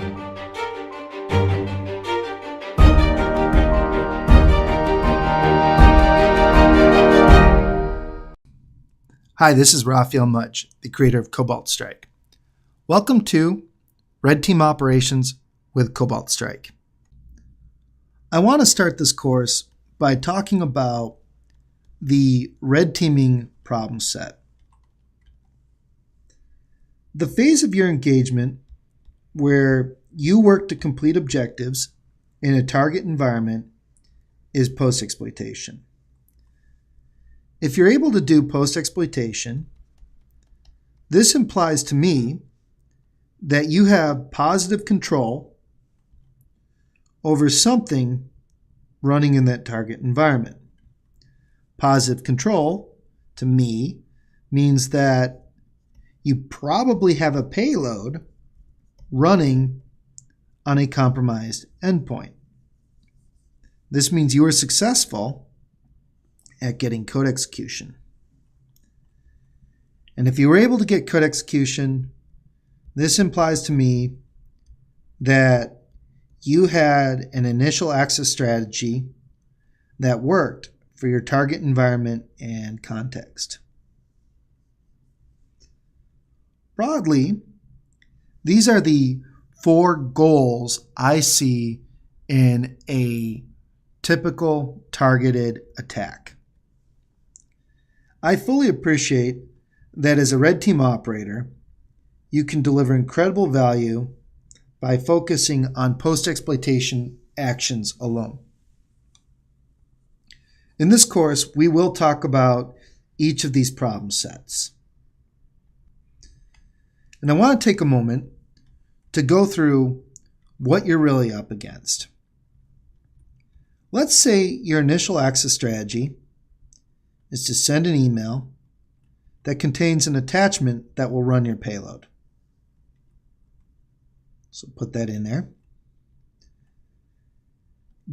Hi, this is Raphael Mudge, the creator of Cobalt Strike. Welcome to Red Team Operations with Cobalt Strike. I want to start this course by talking about the red teaming problem set. The phase of your engagement where you work to complete objectives in a target environment is post-exploitation. If you're able to do post-exploitation, this implies to me that you have positive control over something running in that target environment. Positive control, to me, means that you probably have a payload running on a compromised endpoint. This means you are successful at getting code execution. And if you were able to get code execution, this implies to me that you had an initial access strategy that worked for your target environment and context. Broadly, these are the 4 goals I see in a typical targeted attack. I fully appreciate that as a red team operator, you can deliver incredible value by focusing on post-exploitation actions alone. In this course, we will talk about each of these problem sets. And I want to take a moment to go through what you're really up against. Let's say your initial access strategy is to send an email that contains an attachment that will run your payload. So put that in there.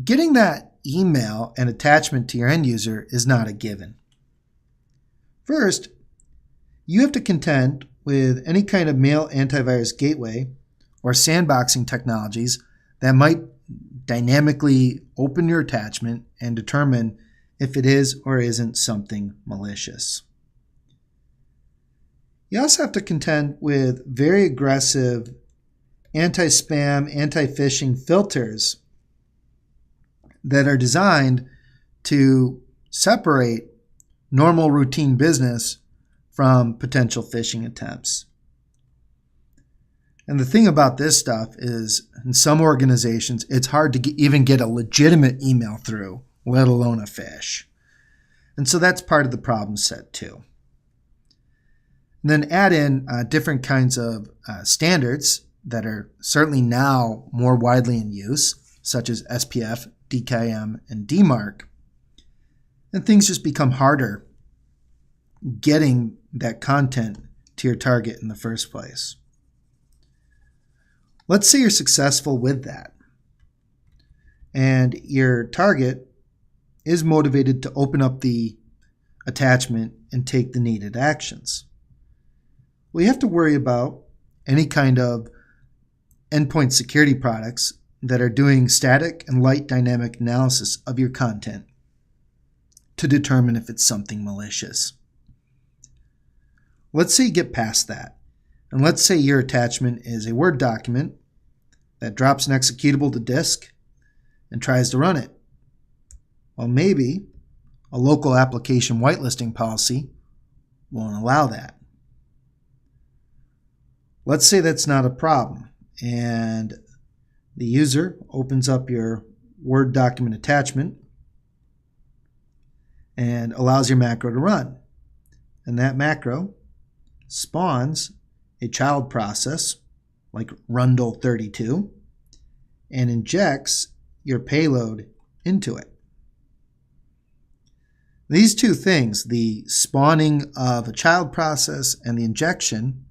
Getting that email and attachment to your end user is not a given. First, you have to contend with any kind of mail antivirus gateway or sandboxing technologies that might dynamically open your attachment and determine if it is or isn't something malicious. You also have to contend with very aggressive anti-spam, anti-phishing filters that are designed to separate normal routine business from potential phishing attempts. And the thing about this stuff is, in some organizations, it's hard to even get a legitimate email through, let alone a phish. And so that's part of the problem set too. And then add in different kinds of standards that are certainly now more widely in use, such as SPF, DKIM, and DMARC. And things just become harder getting that content to your target in the first place. Let's say you're successful with that, and your target is motivated to open up the attachment and take the needed actions. Well, you have to worry about any kind of endpoint security products that are doing static and light dynamic analysis of your content to determine if it's something malicious. Let's say you get past that, and let's say your attachment is a Word document that drops an executable to disk and tries to run it. Well, maybe a local application whitelisting policy won't allow that. Let's say that's not a problem, and the user opens up your Word document attachment and allows your macro to run. And that macro spawns a child process like rundle32 and injects your payload into it. These two things, the spawning of a child process and the injection,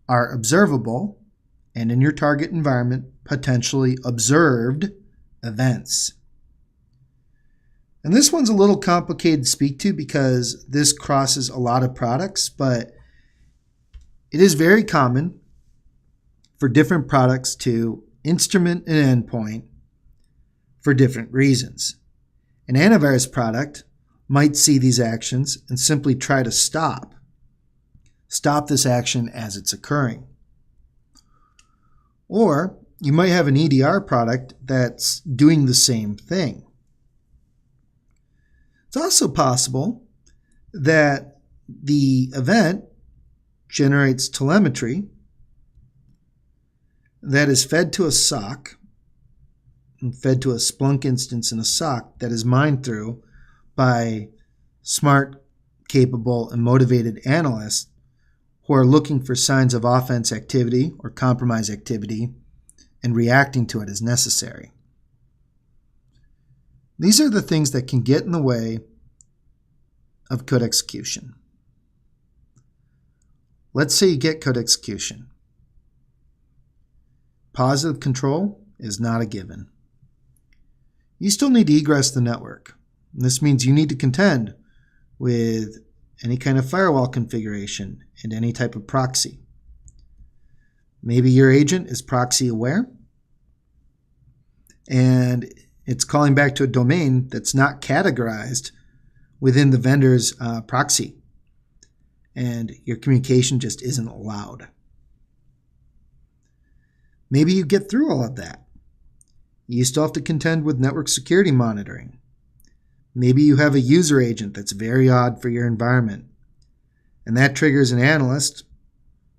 are observable and in your target environment potentially observed events. And this one's a little complicated to speak to because this crosses a lot of products, but it is very common for different products to instrument and endpoint for different reasons. An antivirus product might see these actions and simply try to stop this action as it's occurring. Or you might have an EDR product that's doing the same thing. It's also possible that the event generates telemetry that is fed to a SOC and fed to a Splunk instance in a SOC that is mined through by smart, capable, and motivated analysts who are looking for signs of offense activity or compromise activity and reacting to it as necessary. These are the things that can get in the way of code execution. Let's say you get code execution. Positive control is not a given. You still need to egress the network. This means you need to contend with any kind of firewall configuration and any type of proxy. Maybe your agent is proxy aware and it's calling back to a domain that's not categorized within the vendor's proxy, and your communication just isn't allowed. Maybe you get through all of that. You still have to contend with network security monitoring. Maybe you have a user agent that's very odd for your environment, and that triggers an analyst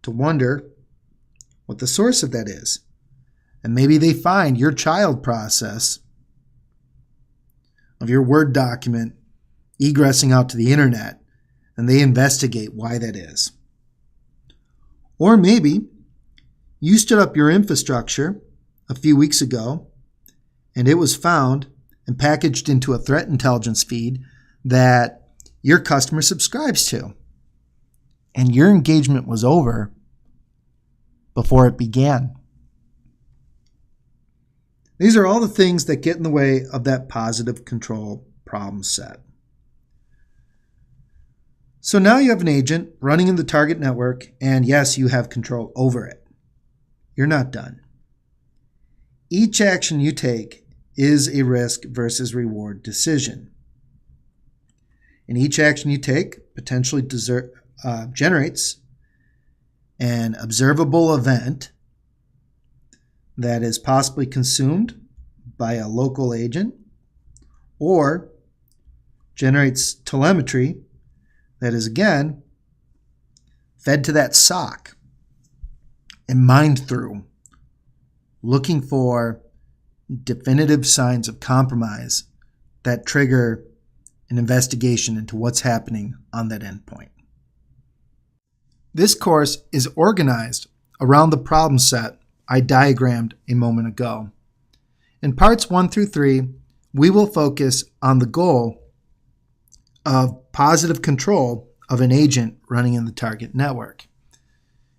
to wonder what the source of that is. And maybe they find your child process of your Word document egressing out to the internet, and they investigate why that is. Or maybe you stood up your infrastructure a few weeks ago, and it was found and packaged into a threat intelligence feed that your customer subscribes to. And your engagement was over before it began. These are all the things that get in the way of that positive control problem set. So now you have an agent running in the target network, and yes, you have control over it. You're not done. Each action you take is a risk versus reward decision. And each action you take potentially generates an observable event that is possibly consumed by a local agent or generates telemetry that is, again, fed to that SOC and mined through, looking for definitive signs of compromise that trigger an investigation into what's happening on that endpoint. This course is organized around the problem set I diagrammed a moment ago. In parts 1 through 3, we will focus on the goal of positive control of an agent running in the target network.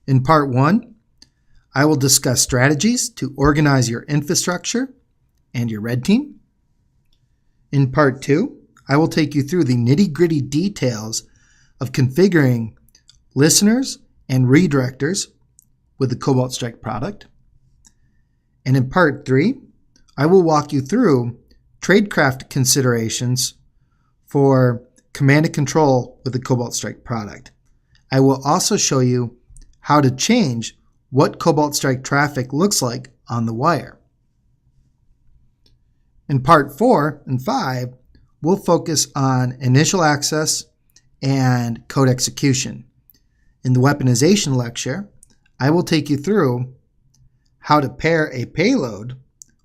In part 1, I will discuss strategies to organize your infrastructure and your red team. In part 2, I will take you through the nitty-gritty details of configuring listeners and redirectors with the Cobalt Strike product. And in part 3, I will walk you through tradecraft considerations for command and control with the Cobalt Strike product. I will also show you how to change what Cobalt Strike traffic looks like on the wire. In part 4 and 5, we'll focus on initial access and code execution. In the weaponization lecture, I will take you through how to pair a payload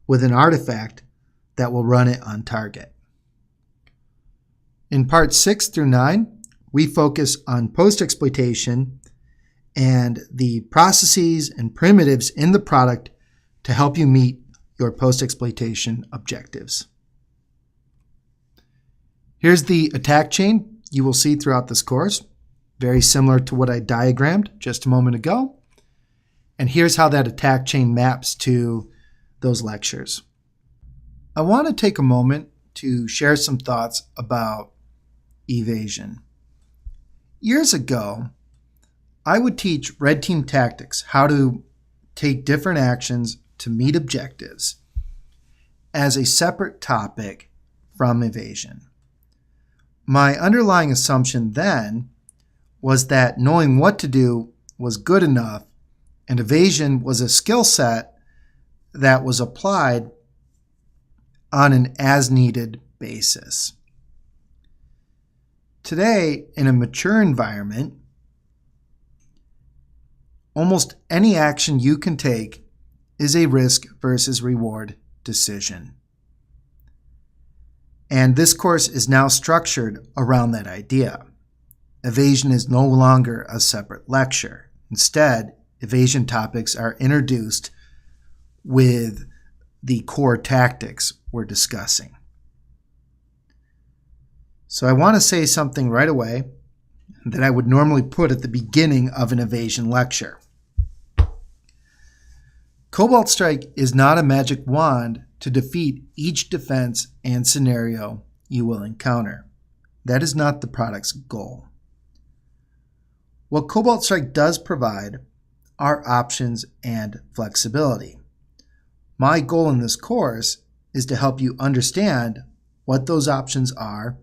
with an artifact that will run it on target. In parts 6 through 9, we focus on post-exploitation and the processes and primitives in the product to help you meet your post-exploitation objectives. Here's the attack chain you will see throughout this course, very similar to what I diagrammed just a moment ago. And here's how that attack chain maps to those lectures. I want to take a moment to share some thoughts about evasion. Years ago, I would teach red team tactics, how to take different actions to meet objectives as a separate topic from evasion. My underlying assumption then was that knowing what to do was good enough, and evasion was a skill set that was applied on an as-needed basis. Today, in a mature environment, almost any action you can take is a risk versus reward decision. And this course is now structured around that idea. Evasion is no longer a separate lecture. Instead, evasion topics are introduced with the core tactics we're discussing. So I want to say something right away that I would normally put at the beginning of an evasion lecture. Cobalt Strike is not a magic wand to defeat each defense and scenario you will encounter. That is not the product's goal. What Cobalt Strike does provide are options and flexibility. My goal in this course is to help you understand what those options are,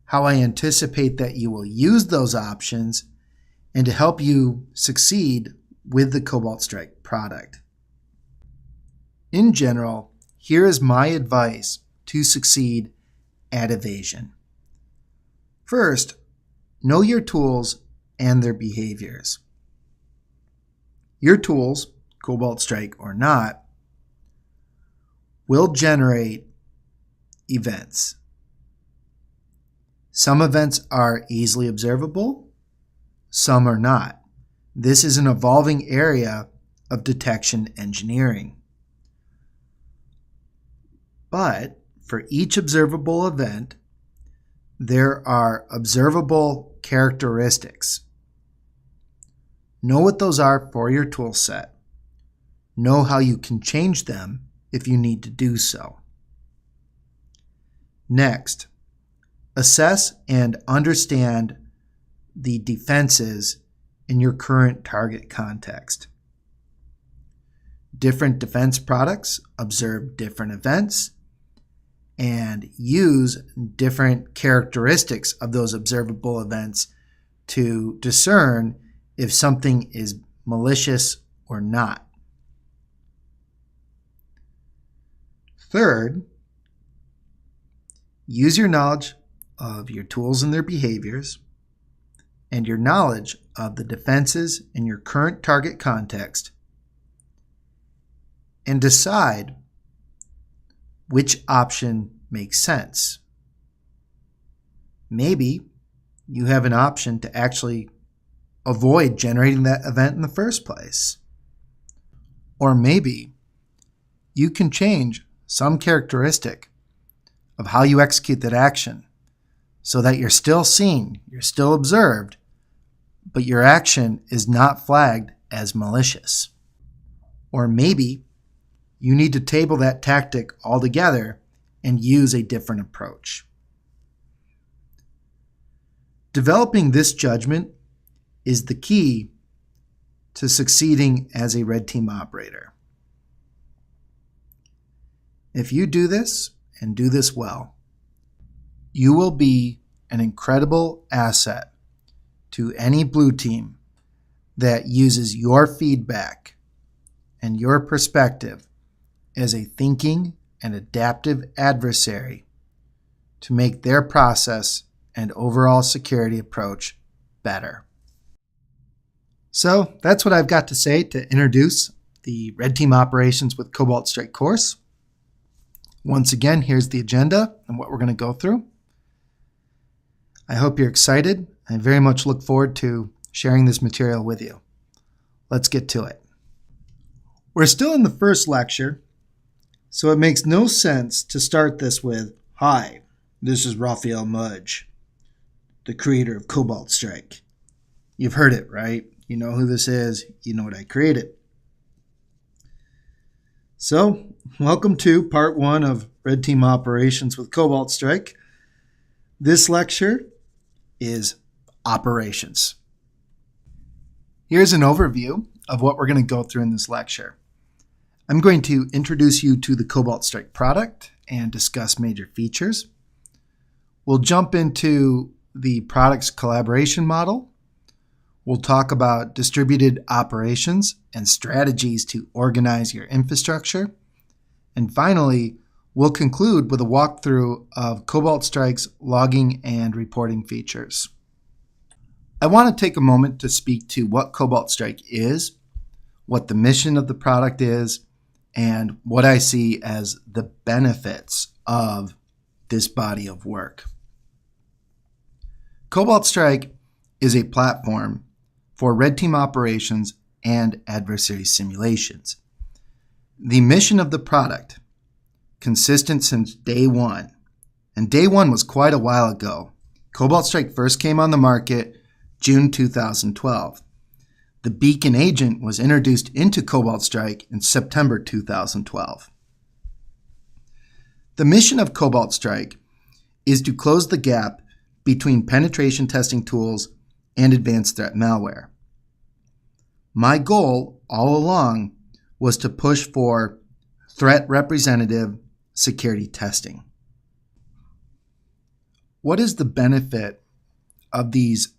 how I anticipate that you will use those options, and to help you succeed with the Cobalt Strike product. In general, here is my advice to succeed at evasion. First, know your tools and their behaviors. Your tools, Cobalt Strike or not, will generate events. Some events are easily observable, some are not. This is an evolving area of detection engineering. But for each observable event, there are observable characteristics. Know what those are for your tool set. Know how you can change them if you need to do so. Next, assess and understand the defenses in your current target context. Different defense products observe different events and use different characteristics of those observable events to discern if something is malicious or not. Third, use your knowledge of your tools and their behaviors and your knowledge of the defenses in your current target context and decide which option makes sense. Maybe you have an option to actually avoid generating that event in the first place. Or maybe you can change some characteristic of how you execute that action so that you're still seen, you're still observed, but your action is not flagged as malicious. Or maybe you need to table that tactic altogether and use a different approach. Developing this judgment is the key to succeeding as a red team operator. If you do this and do this well, you will be an incredible asset to any blue team that uses your feedback and your perspective as a thinking and adaptive adversary to make their process and overall security approach better. So that's what I've got to say to introduce the Red Team Operations with Cobalt Strike course. Once again, here's the agenda and what we're going to go through. I hope you're excited. I very much look forward to sharing this material with you. Let's get to it. We're still in the first lecture, so it makes no sense to start this with, "Hi, this is Raphael Mudge, the creator of Cobalt Strike." You've heard it, right? You know who this is. You know what I created. So, welcome to part 1 of Red Team Operations with Cobalt Strike. This lecture is operations. Here's an overview of what we're going to go through in this lecture. I'm going to introduce you to the Cobalt Strike product and discuss major features. We'll jump into the product's collaboration model. We'll talk about distributed operations and strategies to organize your infrastructure. And finally, we'll conclude with a walkthrough of Cobalt Strike's logging and reporting features. I want to take a moment to speak to what Cobalt Strike is, what the mission of the product is, and what I see as the benefits of this body of work. Cobalt Strike is a platform for red team operations and adversary simulations. The mission of the product, consistent since day one, and day one was quite a while ago. Cobalt Strike first came on the market June 2012. The Beacon agent was introduced into Cobalt Strike in September 2012. The mission of Cobalt Strike is to close the gap between penetration testing tools and advanced threat malware. My goal all along was to push for threat representative security testing. What is the benefit of these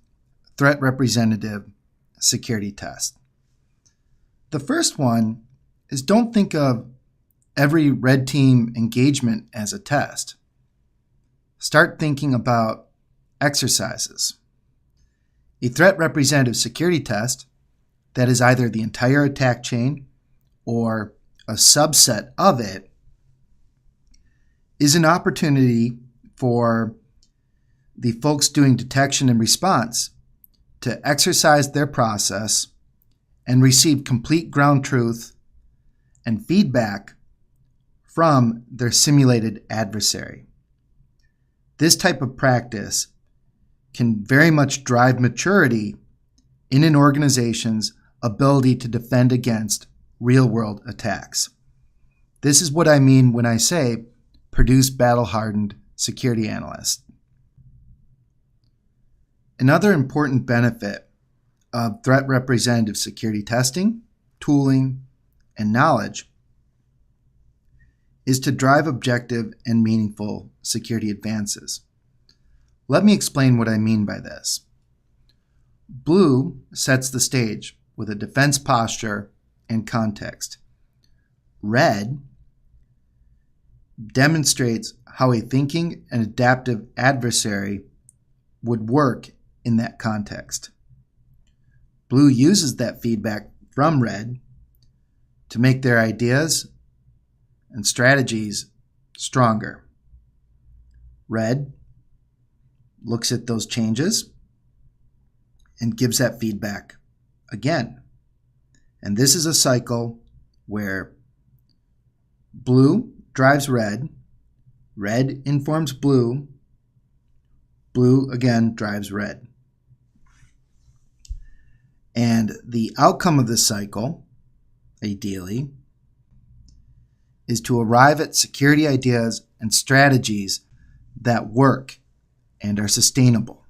threat representative security tests? The first one is, don't think of every red team engagement as a test. Start thinking about exercises. A threat representative security test that is either the entire attack chain or a subset of it is an opportunity for the folks doing detection and response to exercise their process and receive complete ground truth and feedback from their simulated adversary. This type of practice can very much drive maturity in an organization's ability to defend against real-world attacks. This is what I mean when I say produce battle-hardened security analysts. Another important benefit of threat representative security testing, tooling, and knowledge is to drive objective and meaningful security advances. Let me explain what I mean by this. Blue sets the stage with a defense posture and context. Red demonstrates how a thinking and adaptive adversary would work in that context. Blue uses that feedback from red to make their ideas and strategies stronger. Red looks at those changes and gives that feedback again. And this is a cycle where blue drives red, red informs blue, blue again drives red. And the outcome of this cycle, ideally, is to arrive at security ideas and strategies that work and are sustainable.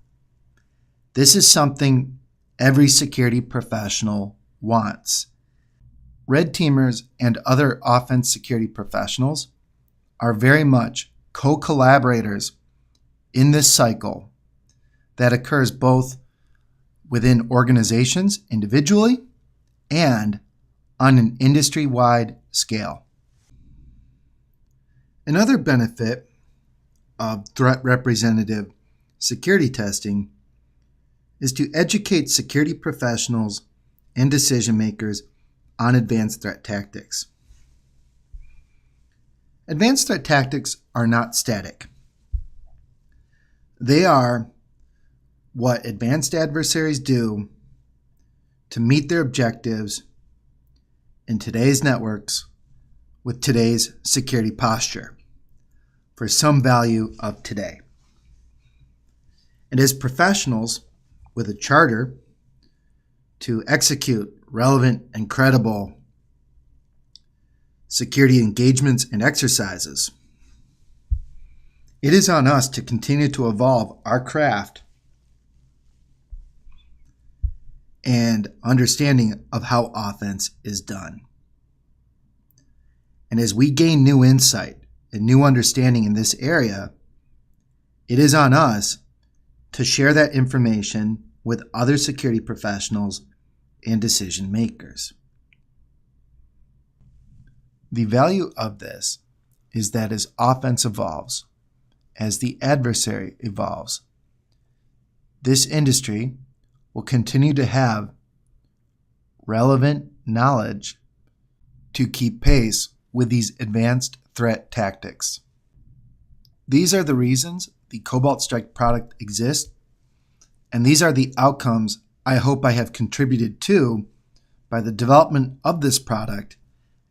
This is something every security professional wants. Red teamers and other offense security professionals are very much co-collaborators in this cycle that occurs both within organizations individually and on an industry-wide scale. Another benefit of threat representative security testing is to educate security professionals and decision makers on advanced threat tactics. Advanced threat tactics are not static. They are what advanced adversaries do to meet their objectives in today's networks with today's security posture for some value of today. And as professionals with a charter to execute relevant and credible security engagements and exercises, it is on us to continue to evolve our craft and understanding of how offense is done. And as we gain new insight and new understanding in this area, it is on us to share that information with other security professionals and decision makers. The value of this is that as offense evolves, as the adversary evolves, this industry will continue to have relevant knowledge to keep pace with these advanced threat tactics. These are the reasons the Cobalt Strike product exists, and these are the outcomes I hope I have contributed to by the development of this product,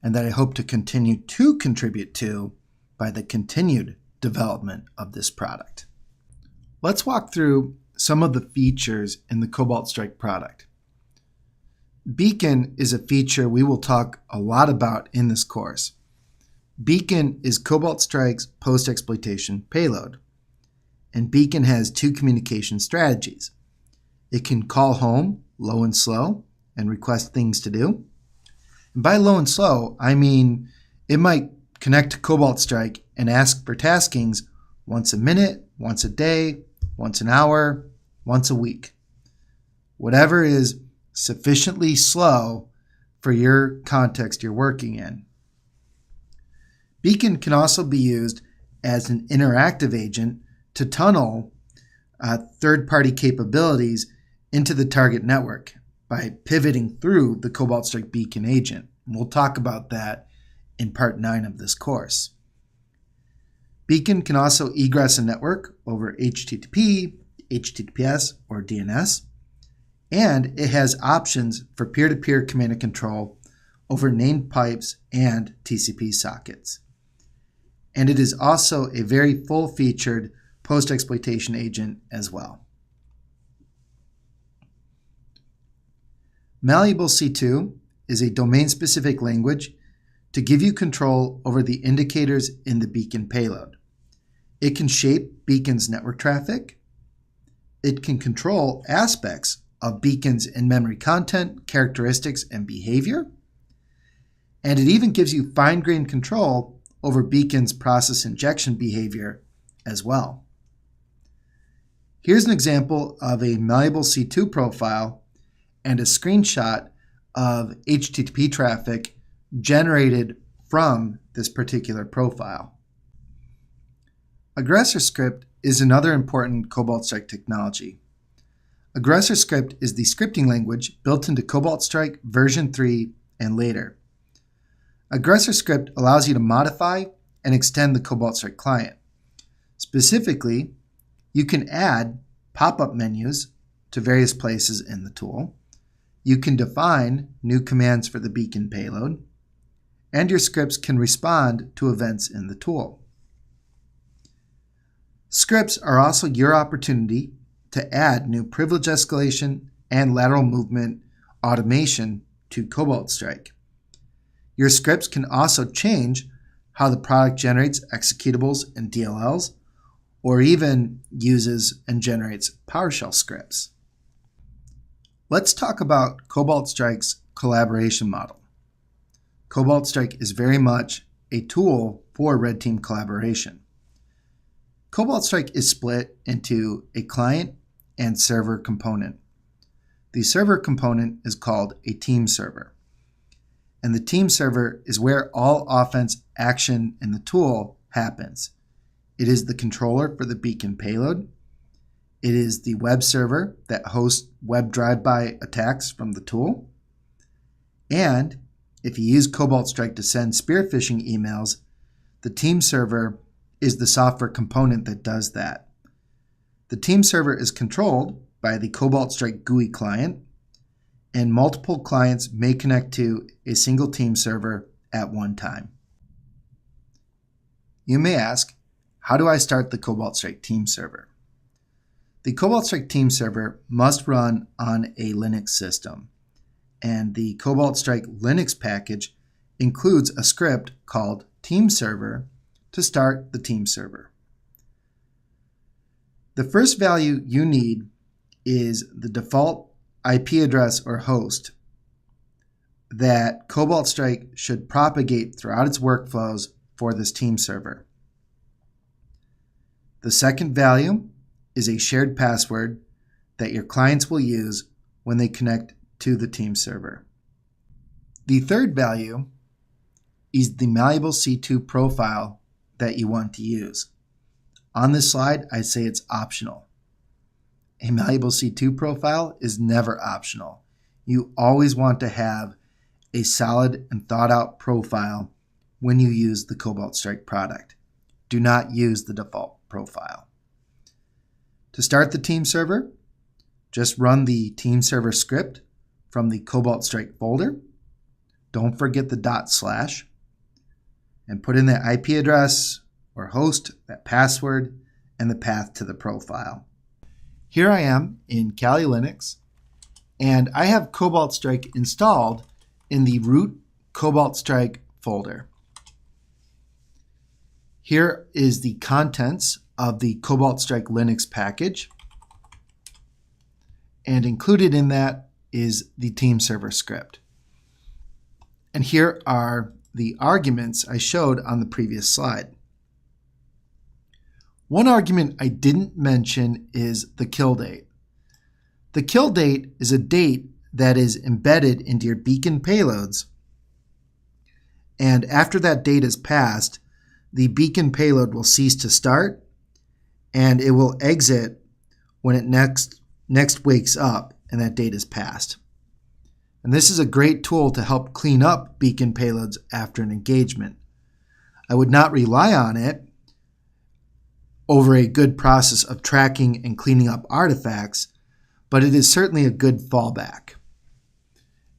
and that I hope to continue to contribute to by the continued development of this product. Let's walk through some of the features in the Cobalt Strike product. Beacon is a feature we will talk a lot about in this course. Beacon is Cobalt Strike's post-exploitation payload, and Beacon has two communication strategies. It can call home low and slow and request things to do. And by low and slow, I mean it might connect to Cobalt Strike and ask for taskings once a minute, once a day, once an hour, once a week. Whatever is sufficiently slow for your context you're working in. Beacon can also be used as an interactive agent to tunnel third-party capabilities into the target network by pivoting through the Cobalt Strike Beacon agent. We'll talk about that in part 9 of this course. Beacon can also egress a network over HTTP, HTTPS, or DNS, and it has options for peer-to-peer command and control over named pipes and TCP sockets. And it is also a very full-featured post-exploitation agent as well. Malleable C2 is a domain-specific language to give you control over the indicators in the Beacon payload. It can shape Beacon's network traffic. It can control aspects of Beacon's in-memory content, characteristics, and behavior. And it even gives you fine-grained control over Beacon's process injection behavior as well. Here's an example of a malleable C2 profile and a screenshot of HTTP traffic generated from this particular profile. Aggressor script is another important Cobalt Strike technology. Aggressor script is the scripting language built into Cobalt Strike version 3 and later. Aggressor script allows you to modify and extend the Cobalt Strike client. Specifically, you can add pop-up menus to various places in the tool. You can define new commands for the Beacon payload, and your scripts can respond to events in the tool. Scripts are also your opportunity to add new privilege escalation and lateral movement automation to Cobalt Strike. Your scripts can also change how the product generates executables and DLLs, or even uses and generates PowerShell scripts. Let's talk about Cobalt Strike's collaboration model. Cobalt Strike is very much a tool for red team collaboration. Cobalt Strike is split into a client and server component. The server component is called a team server. And the team server is where all offense action in the tool happens. It is the controller for the Beacon payload. It is the web server that hosts web drive-by attacks from the tool. And if you use Cobalt Strike to send spear phishing emails, the team server is the software component that does that. The team server is controlled by the Cobalt Strike GUI client, and multiple clients may connect to a single team server at one time. You may ask, how do I start the Cobalt Strike team server? The Cobalt Strike team server must run on a Linux system, and the Cobalt Strike Linux package includes a script called team server to start the team server. The first value you need is the default IP address or host that Cobalt Strike should propagate throughout its workflows for this team server. The second value is a shared password that your clients will use when they connect to the team server. The third value is the malleable C2 profile that you want to use. On this slide, I say it's optional. A malleable C2 profile is never optional. You always want to have a solid and thought out profile when you use the Cobalt Strike product. Do not use the default profile. To start the team server, just run the team server script from the Cobalt Strike folder. Don't forget the / and put in that IP address or host, that password, and the path to the profile. Here I am in Kali Linux, and I have Cobalt Strike installed in the root Cobalt Strike folder. Here is the contents of the Cobalt Strike Linux package, and included in that is the team server script. And here are the arguments I showed on the previous slide. One argument I didn't mention is the kill date. The kill date is a date that is embedded into your beacon payloads, and after that date is passed, the beacon payload will cease to start and it will exit when it next wakes up and that date is passed. And this is a great tool to help clean up beacon payloads after an engagement. I would not rely on it over a good process of tracking and cleaning up artifacts, but it is certainly a good fallback.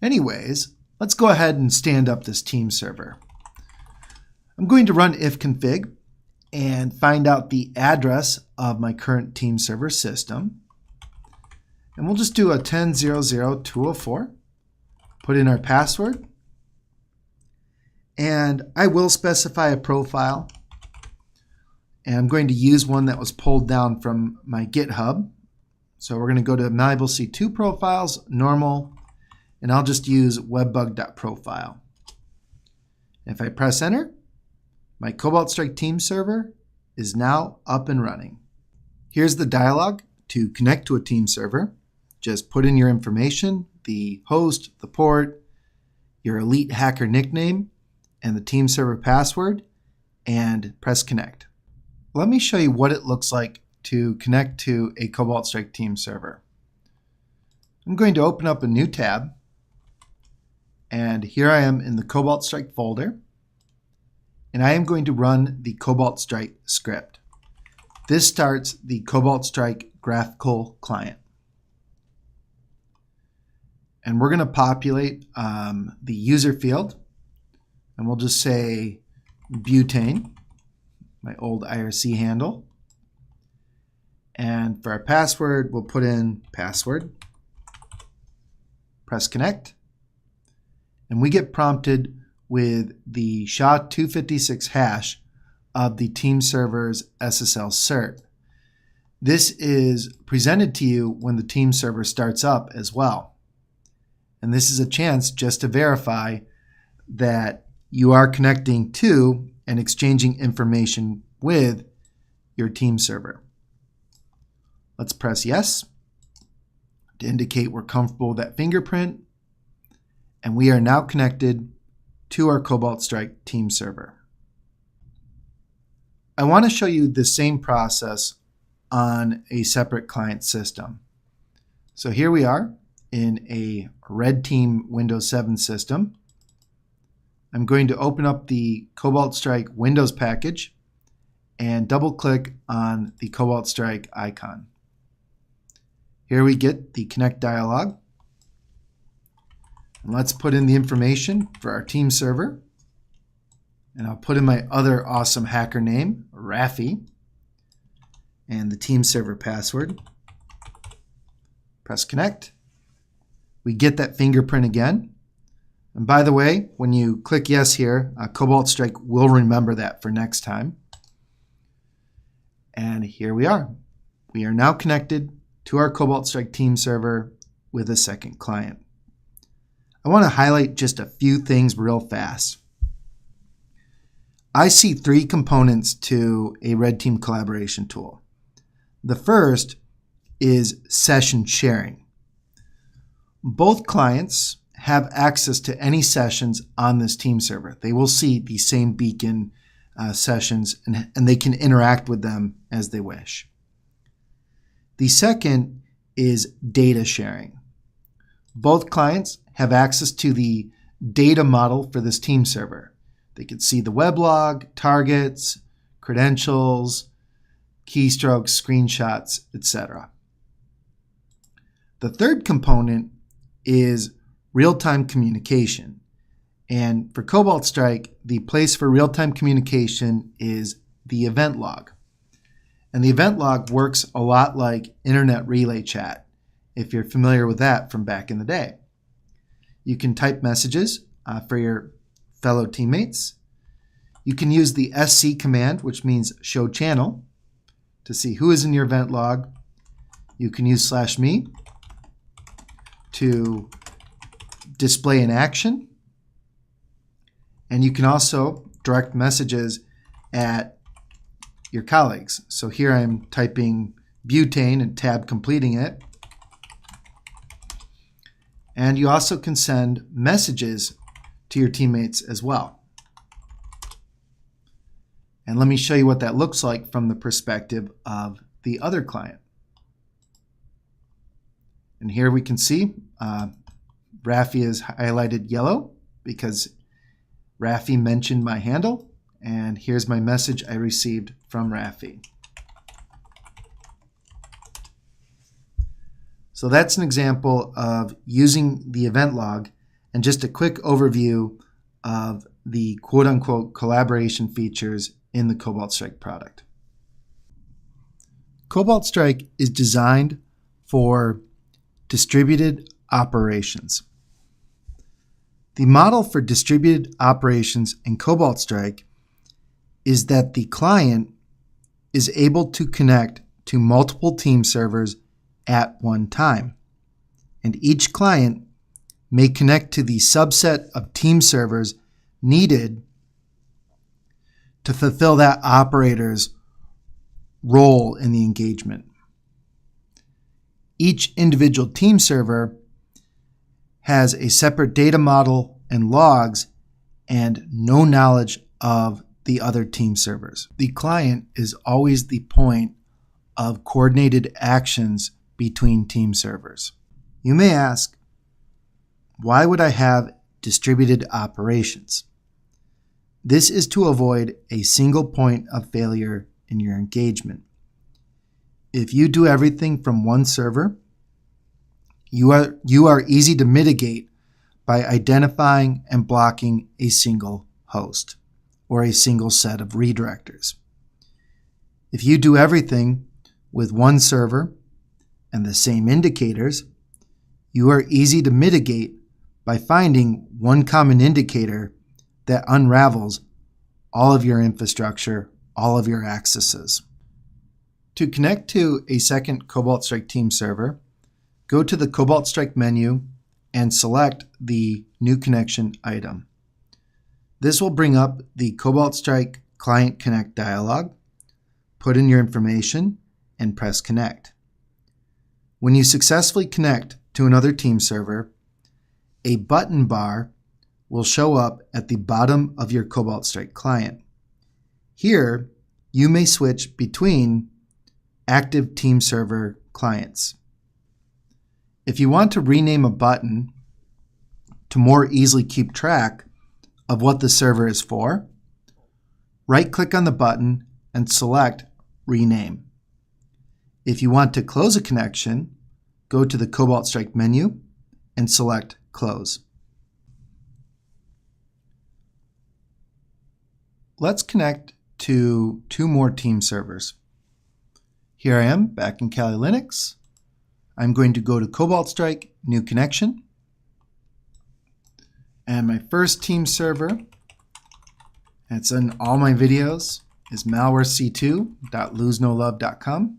Anyways, let's go ahead and stand up this team server. I'm going to run ifconfig and find out the address of my current team server system. And we'll just do a 10.0.0.204. Put in our password. And I will specify a profile. And I'm going to use one that was pulled down from my GitHub. So we're going to go to malleable C2 profiles, normal, and I'll just use webbug.profile. If I press enter, my Cobalt Strike team server is now up and running. Here's the dialog to connect to a team server. Just put in your information, the host, the port, your elite hacker nickname, and the team server password, and press connect. Let me show you what it looks like to connect to a Cobalt Strike team server. I'm going to open up a new tab, and here I am in the Cobalt Strike folder, and I am going to run the Cobalt Strike script. This starts the Cobalt Strike graphical client. And we're going to populate the user field, and we'll just say butane, my old IRC handle. And for our password, we'll put in password, press connect, and we get prompted with the SHA-256 hash of the team server's SSL cert. This is presented to you when the team server starts up as well. And this is a chance just to verify that you are connecting to and exchanging information with your team server. Let's press yes to indicate we're comfortable with that fingerprint. And we are now connected to our Cobalt Strike team server. I want to show you the same process on a separate client system. So here we are in a Red Team Windows 7 system. I'm going to open up the Cobalt Strike Windows package and double click on the Cobalt Strike icon. Here we get the connect dialog. And let's put in the information for our team server. And I'll put in my other awesome hacker name, Raphi, and the team server password. Press connect. We get that fingerprint again. And by the way, when you click yes here, Cobalt Strike will remember that for next time. And here we are. We are now connected to our Cobalt Strike team server with a second client. I want to highlight just a few things real fast. I see three components to a red team collaboration tool. The first is session sharing. Both clients have access to any sessions on this team server. They will see the same beacon sessions and they can interact with them as they wish. The second is data sharing. Both clients have access to the data model for this team server. They can see the weblog, targets, credentials, keystrokes, screenshots, etc. The third component is real-time communication. And for Cobalt Strike, the place for real-time communication is the event log. And the event log works a lot like internet relay chat, if you're familiar with that from back in the day. You can type messages for your fellow teammates. You can use the SC command, which means show channel, to see who is in your event log. You can use /me to display an action. And you can also direct messages at your colleagues. So here I'm typing butane and tab completing it. And you also can send messages to your teammates as well. And let me show you what that looks like from the perspective of the other client. And here we can see Rafi is highlighted yellow because Rafi mentioned my handle. And here's my message I received from Rafi. So that's an example of using the event log and just a quick overview of the quote-unquote collaboration features in the Cobalt Strike product. Cobalt Strike is designed for distributed operations. The model for distributed operations in Cobalt Strike is that the client is able to connect to multiple team servers at one time, and each client may connect to the subset of team servers needed to fulfill that operator's role in the engagement. Each individual team server has a separate data model and logs and no knowledge of the other team servers. The client is always the point of coordinated actions between team servers. You may ask, why would I have distributed operations? This is to avoid a single point of failure in your engagement. If you do everything from one server, you are easy to mitigate by identifying and blocking a single host or a single set of redirectors. If you do everything with one server and the same indicators, you are easy to mitigate by finding one common indicator that unravels all of your infrastructure, all of your accesses. To connect to a second Cobalt Strike team server, go to the Cobalt Strike menu and select the New Connection item. This will bring up the Cobalt Strike Client Connect dialog. Put in your information and press Connect. When you successfully connect to another team server, a button bar will show up at the bottom of your Cobalt Strike client. Here, you may switch between active team server clients. If you want to rename a button to more easily keep track of what the server is for, right-click on the button and select Rename. If you want to close a connection, go to the Cobalt Strike menu and select Close. Let's connect to two more team servers. Here I am back in Kali Linux. I'm going to go to Cobalt Strike, New Connection. And my first team server, it's in all my videos, is malwarec2.losenolove.com.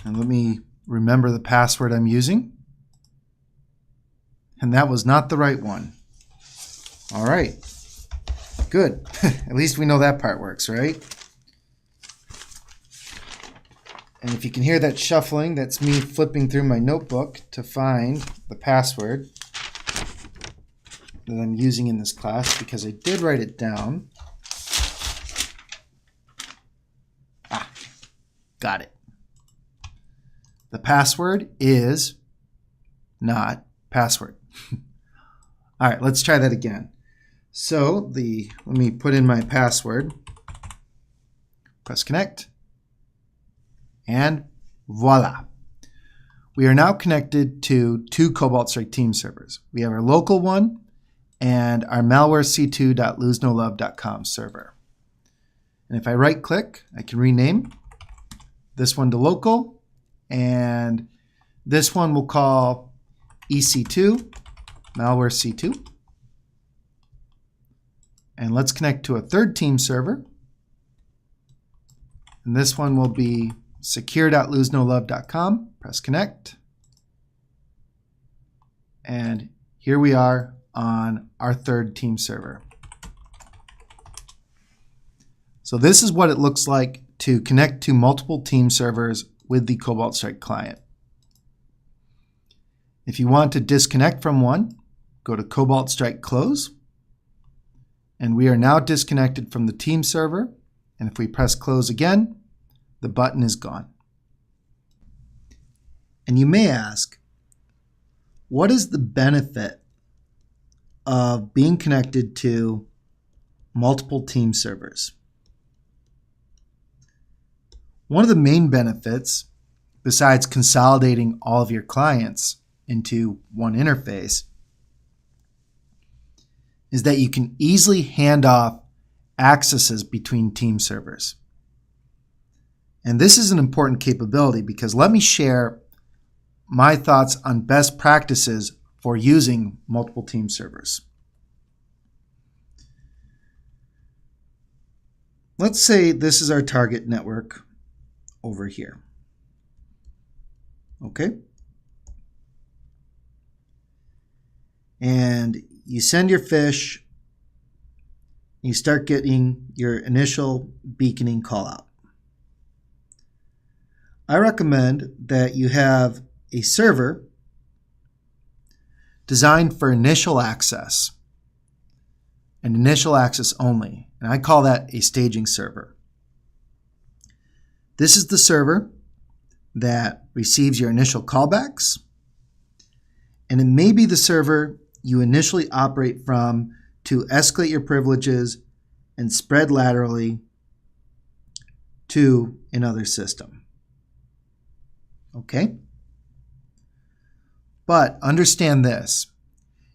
And let me remember the password I'm using. And that was not the right one. All right. Good. At least we know that part works, right? And if you can hear that shuffling, that's me flipping through my notebook to find the password that I'm using in this class, because I did write it down. Got it. The password is not password. All right, let's try that again. So let me put in my password, press connect, and voila. We are now connected to two Cobalt Strike team servers. We have our local one and our malwarec2.losenolove.com server. And if I right click, I can rename this one to local, and this one we'll call EC2, malwarec2. And let's connect to a third team server. And this one will be secure.losenolove.com. Press connect. And here we are on our third team server. So this is what it looks like to connect to multiple team servers with the Cobalt Strike client. If you want to disconnect from one, go to Cobalt Strike close. And we are now disconnected from the team server. And if we press close again, the button is gone. And you may ask, what is the benefit of being connected to multiple team servers? One of the main benefits, besides consolidating all of your clients into one interface, is that you can easily hand off accesses between team servers. And this is an important capability because let me share my thoughts on best practices for using multiple team servers. Let's say this is our target network over here. Okay? And you send your fish, you start getting your initial beaconing call out. I recommend that you have a server designed for initial access and initial access only. And I call that a staging server. This is the server that receives your initial callbacks, and it may be the server you initially operate from to escalate your privileges and spread laterally to another system. Okay? But understand this.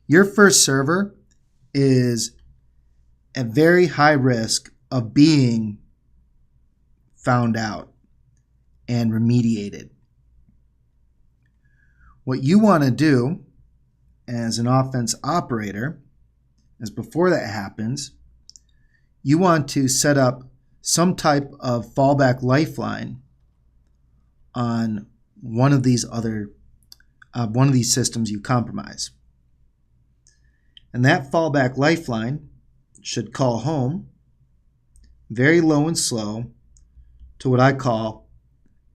Your first server is at very high risk of being found out and remediated. What you want to do as an offense operator is before that happens, you want to set up some type of fallback lifeline on one of these systems you compromise. And that fallback lifeline should call home very low and slow to what I call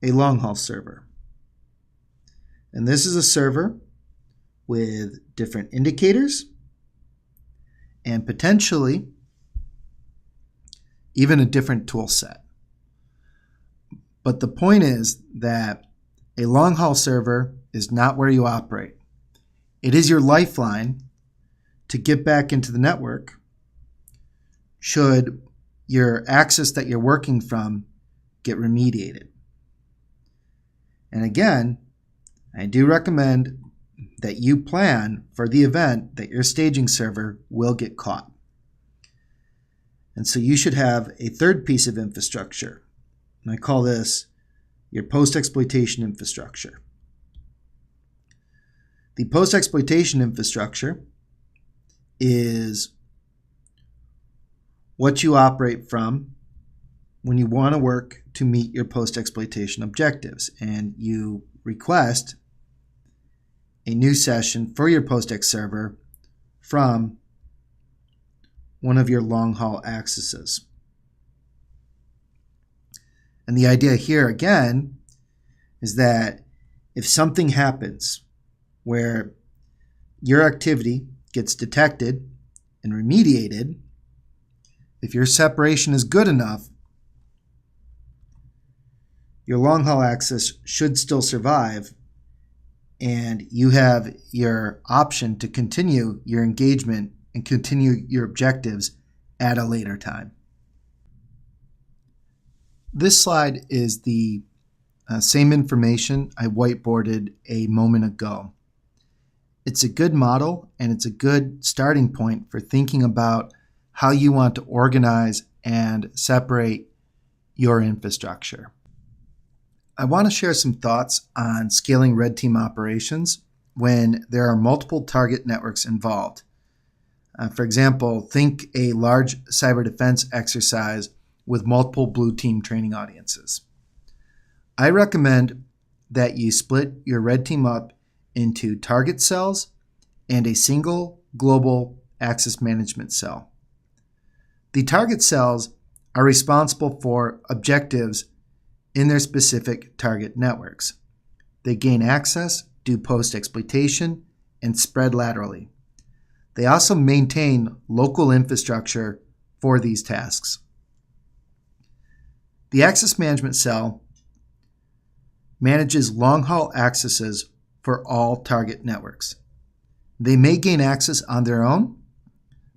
a long haul server. And this is a server with different indicators and potentially even a different tool set. But the point is that a long haul server is not where you operate. It is your lifeline to get back into the network should your access that you're working from get remediated. And again, I do recommend that you plan for the event that your staging server will get caught. And so you should have a third piece of infrastructure. And I call this your post-exploitation infrastructure. The post-exploitation infrastructure is what you operate from when you want to work to meet your post-exploitation objectives and you request a new session for your post-ex server from one of your long-haul accesses. And the idea here again is that if something happens where your activity gets detected and remediated, if your separation is good enough, your long-haul access should still survive, and you have your option to continue your engagement and continue your objectives at a later time. This slide is the same information I whiteboarded a moment ago. It's a good model, and it's a good starting point for thinking about how you want to organize and separate your infrastructure. I want to share some thoughts on scaling red team operations when there are multiple target networks involved. For example, think a large cyber defense exercise with multiple blue team training audiences. I recommend that you split your red team up into target cells and a single global access management cell. The target cells are responsible for objectives in their specific target networks. They gain access, do post-exploitation, and spread laterally. They also maintain local infrastructure for these tasks. The access management cell manages long-haul accesses for all target networks. They may gain access on their own,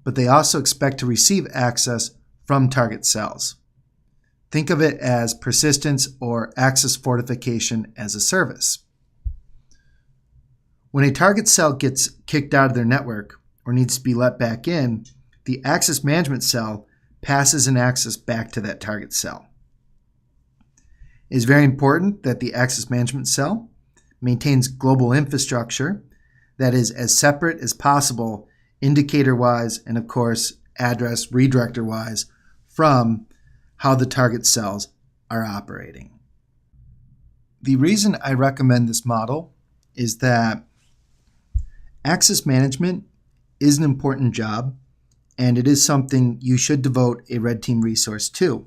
but they also expect to receive access from target cells. Think of it as persistence or access fortification as a service. When a target cell gets kicked out of their network or needs to be let back in, the access management cell passes an access back to that target cell. It is very important that the access management cell maintains global infrastructure that is as separate as possible, indicator-wise and, of course, address redirector-wise, from how the target cells are operating. The reason I recommend this model is that access management is an important job, and it is something you should devote a red team resource to.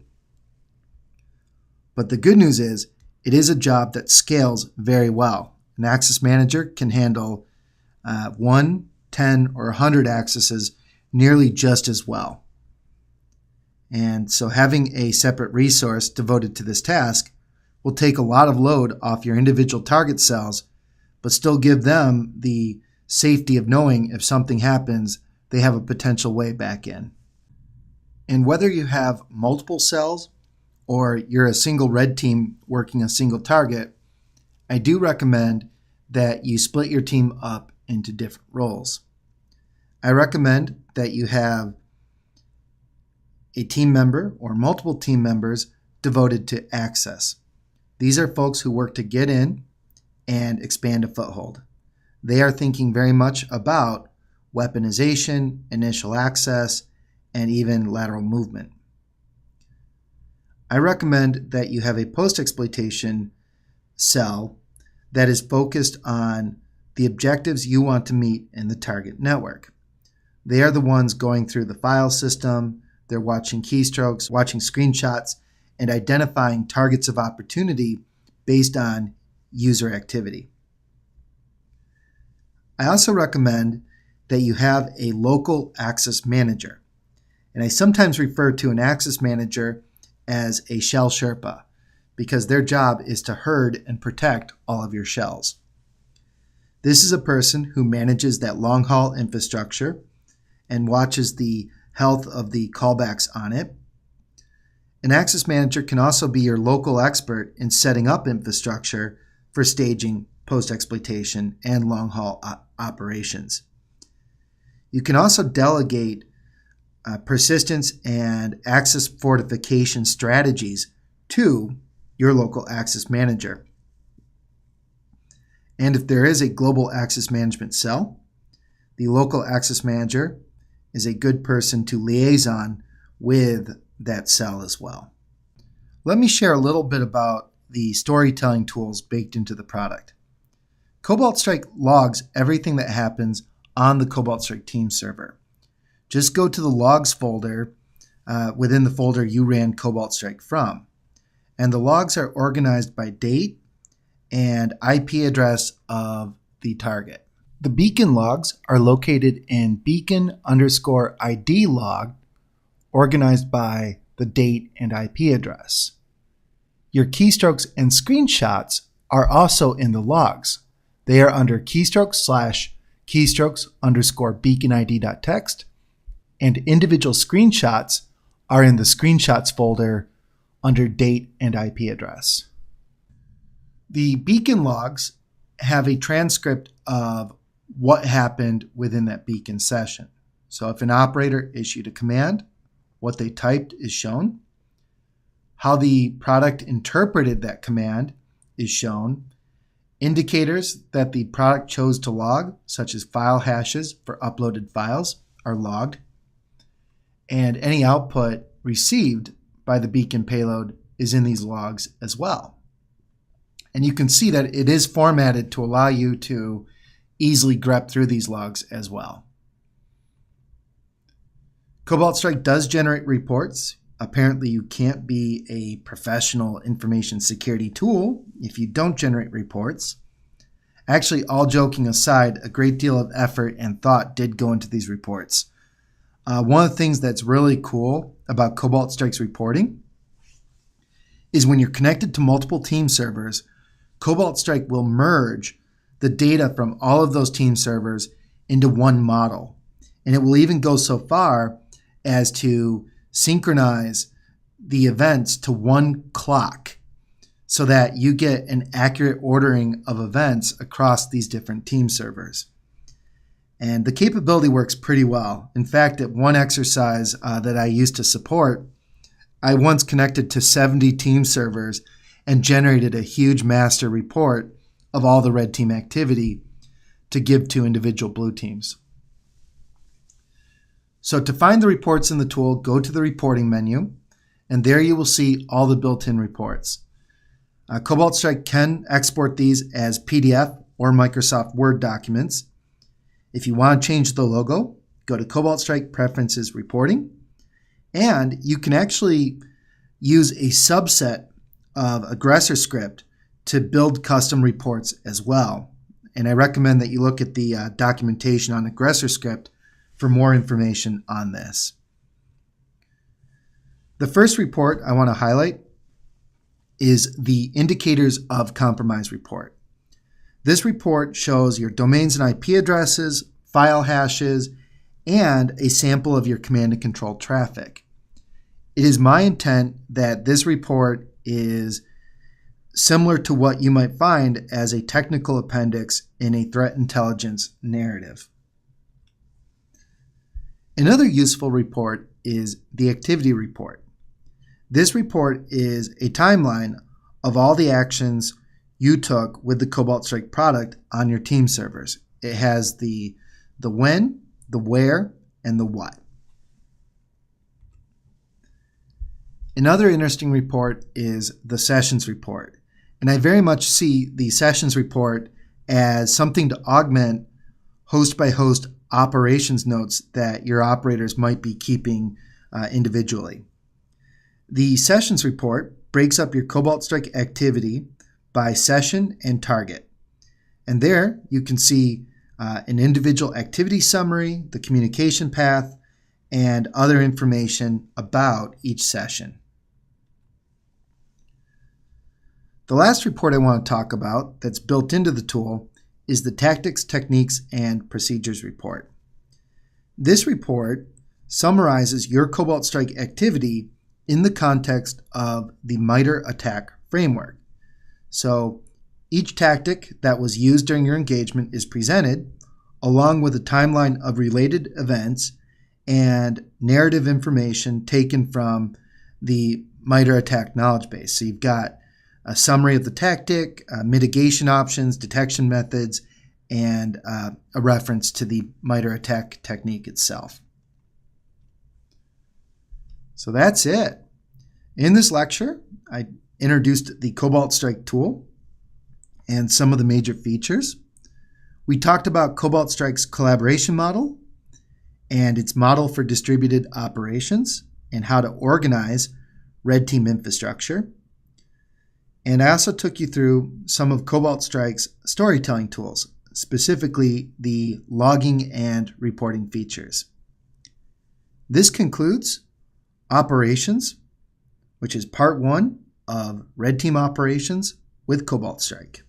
But the good news is it is a job that scales very well. An access manager can handle 1, 10, or 100 accesses nearly just as well. And so having a separate resource devoted to this task will take a lot of load off your individual target cells, but still give them the safety of knowing if something happens, they have a potential way back in. And whether you have multiple cells or you're a single red team working a single target, I do recommend that you split your team up into different roles. I recommend that you have a team member or multiple team members devoted to access. These are folks who work to get in and expand a foothold. They are thinking very much about weaponization, initial access, and even lateral movement. I recommend that you have a post-exploitation cell that is focused on the objectives you want to meet in the target network. They are the ones going through the file system, they're watching keystrokes, watching screenshots, and identifying targets of opportunity based on user activity. I also recommend that you have a local access manager. And I sometimes refer to an access manager as a shell Sherpa because their job is to herd and protect all of your shells. This is a person who manages that long-haul infrastructure and watches the health of the callbacks on it. An access manager can also be your local expert in setting up infrastructure for staging post-exploitation and long-haul operations. You can also delegate persistence and access fortification strategies to your local access manager. And if there is a global access management cell, the local access manager is a good person to liaison with that cell as well. let me share a little bit about the storytelling tools baked into the product. Cobalt Strike logs everything that happens on the Cobalt Strike team server. Just go to the logs folder within the folder you ran Cobalt Strike from. And the logs are organized by date and IP address of the target. The beacon logs are located in beacon_ID log, organized by the date and IP address. Your keystrokes and screenshots are also in the logs. They are under keystrokes/keystrokes_beaconid.txt, and individual screenshots are in the screenshots folder under date and IP address. The beacon logs have a transcript of what happened within that beacon session. So if an operator issued a command, what they typed is shown. How the product interpreted that command is shown. Indicators that the product chose to log, such as file hashes for uploaded files, are logged. And any output received by the beacon payload is in these logs as well. And you can see that it is formatted to allow you to easily grep through these logs as well. Cobalt Strike does generate reports. Apparently you can't be a professional information security tool if you don't generate reports. Actually, all joking aside, a great deal of effort and thought did go into these reports. One of the things that's really cool about Cobalt Strike's reporting is when you're connected to multiple team servers, Cobalt Strike will merge the data from all of those team servers into one model. And it will even go so far as to synchronize the events to one clock so that you get an accurate ordering of events across these different team servers. And the capability works pretty well. In fact, at one exercise that I used to support, I once connected to 70 team servers and generated a huge master report of all the red team activity to give to individual blue teams. So to find the reports in the tool, go to the reporting menu, and there you will see all the built-in reports. Cobalt Strike can export these as PDF or Microsoft Word documents. If you want to change the logo, go to Cobalt Strike Preferences Reporting, and you can actually use a subset of Aggressor script to build custom reports as well. And I recommend that you look at the documentation on Aggressor script for more information on this. The first report I want to highlight is the Indicators of Compromise report. This report shows your domains and IP addresses, file hashes, and a sample of your command and control traffic. It is my intent that this report is similar to what you might find as a technical appendix in a threat intelligence narrative. Another useful report is the activity report. This report is a timeline of all the actions you took with the Cobalt Strike product on your team servers. It has the when, the where, and the what. Another interesting report is the sessions report. And I very much see the sessions report as something to augment host by host operations notes that your operators might be keeping individually. The sessions report breaks up your Cobalt Strike activity by session and target. And there you can see an individual activity summary, the communication path, and other information about each session. The last report I want to talk about that's built into the tool is the Tactics, Techniques, and Procedures report. This report summarizes your Cobalt Strike activity in the context of the MITRE ATT&CK framework. So each tactic that was used during your engagement is presented, along with a timeline of related events and narrative information taken from the MITRE ATT&CK knowledge base. So you've got a summary of the tactic, mitigation options, detection methods, and a reference to the MITRE ATT&CK technique itself. So that's it. In this lecture, I introduced the Cobalt Strike tool and some of the major features. We talked about Cobalt Strike's collaboration model and its model for distributed operations and how to organize red team infrastructure. And I also took you through some of Cobalt Strike's storytelling tools, specifically the logging and reporting features. This concludes operations, which is part 1 of Red Team Operations with Cobalt Strike.